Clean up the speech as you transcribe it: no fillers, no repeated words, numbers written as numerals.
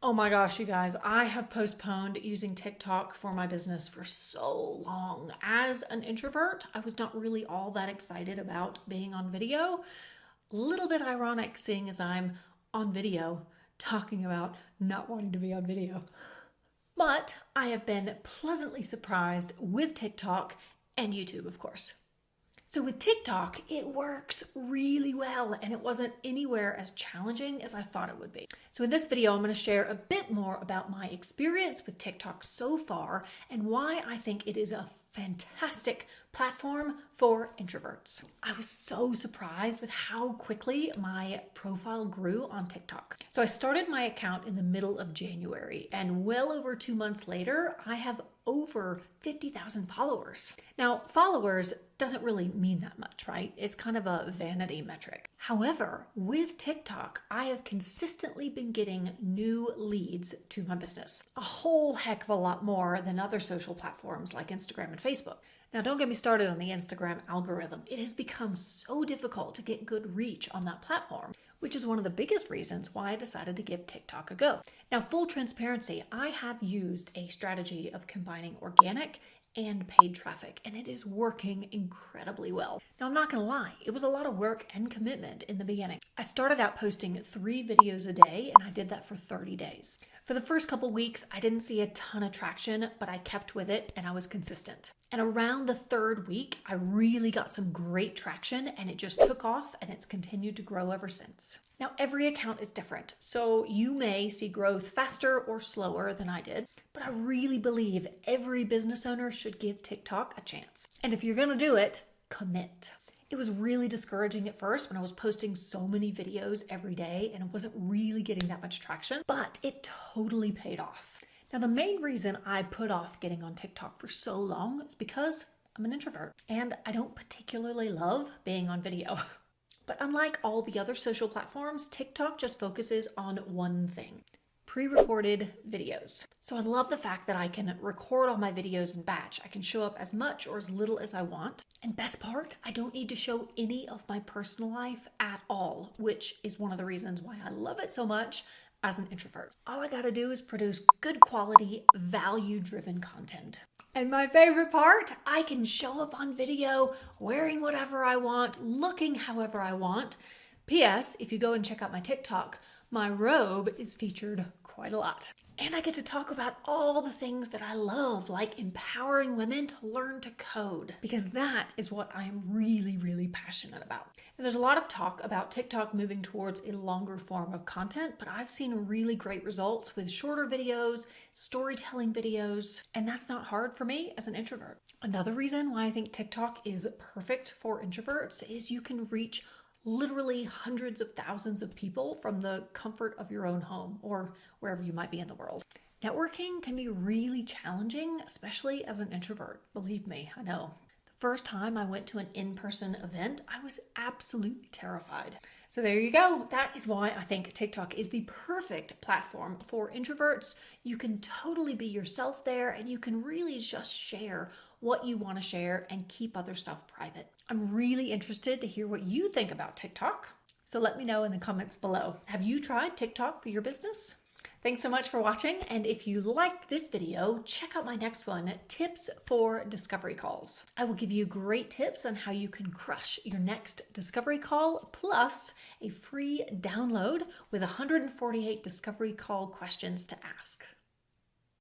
Oh my gosh, you guys, I have postponed using TikTok for my business for so long. As an introvert, I was not really all that excited about being on video. A little bit ironic seeing as I'm on video talking about not wanting to be on video. But I have been pleasantly surprised with TikTok and YouTube, of course. So with TikTok, it works really well and it wasn't anywhere as challenging as I thought it would be. So in this video, I'm going to share a bit more about my experience with TikTok so far and why I think it is a fantastic platform for introverts. I was so surprised with how quickly my profile grew on TikTok. So I started my account in the middle of January, and well over 2 months later, I have over 50,000 followers. Now, followers doesn't really mean that much, right? It's kind of a vanity metric. However, with TikTok, I have consistently been getting new leads to my business. A whole heck of a lot more than other social platforms like Instagram and Facebook. Now, don't get me started on the Instagram algorithm. It has become so difficult to get good reach on that platform, which is one of the biggest reasons why I decided to give TikTok a go. Now, full transparency, I have used a strategy of combining organic and paid traffic, and it is working incredibly well. Now, I'm not gonna lie, it was a lot of work and commitment in the beginning. I started out posting 3 videos a day, and I did that for 30 days. For the first couple weeks, I didn't see a ton of traction, but I kept with it and I was consistent. And around the 3rd week, I really got some great traction and it just took off and it's continued to grow ever since. Now, every account is different, so you may see growth faster or slower than I did, but I really believe every business owner should give TikTok a chance. And if you're gonna do it, commit. It was really discouraging at first when I was posting so many videos every day and it wasn't really getting that much traction, but it totally paid off. Now, the main reason I put off getting on TikTok for so long is because I'm an introvert and I don't particularly love being on video. But unlike all the other social platforms, TikTok just focuses on one thing: pre-recorded videos. So I love the fact that I can record all my videos in batch. I can show up as much or as little as I want. And best part, I don't need to show any of my personal life at all, which is one of the reasons why I love it so much as an introvert. All I gotta do is produce good quality, value-driven content. And my favorite part, I can show up on video wearing whatever I want, looking however I want. P.S. If you go and check out my TikTok, my robe is featured quite a lot. And I get to talk about all the things that I love, like empowering women to learn to code, because that is what I am really, really passionate about. And there's a lot of talk about TikTok moving towards a longer form of content, but I've seen really great results with shorter videos, storytelling videos, and that's not hard for me as an introvert. Another reason why I think TikTok is perfect for introverts is you can reach literally hundreds of thousands of people from the comfort of your own home or wherever you might be in the world. Networking can be really challenging, especially as an introvert. Believe me, I know. The first time I went to an in-person event, I was absolutely terrified. So there you go. That is why I think TikTok is the perfect platform for introverts. You can totally be yourself there and you can really just share what you want to share and keep other stuff private. I'm really interested to hear what you think about TikTok. So let me know in the comments below. Have you tried TikTok for your business? Thanks so much for watching. And if you liked this video, check out my next one, Tips for Discovery Calls. I will give you great tips on how you can crush your next discovery call, plus a free download with 148 discovery call questions to ask.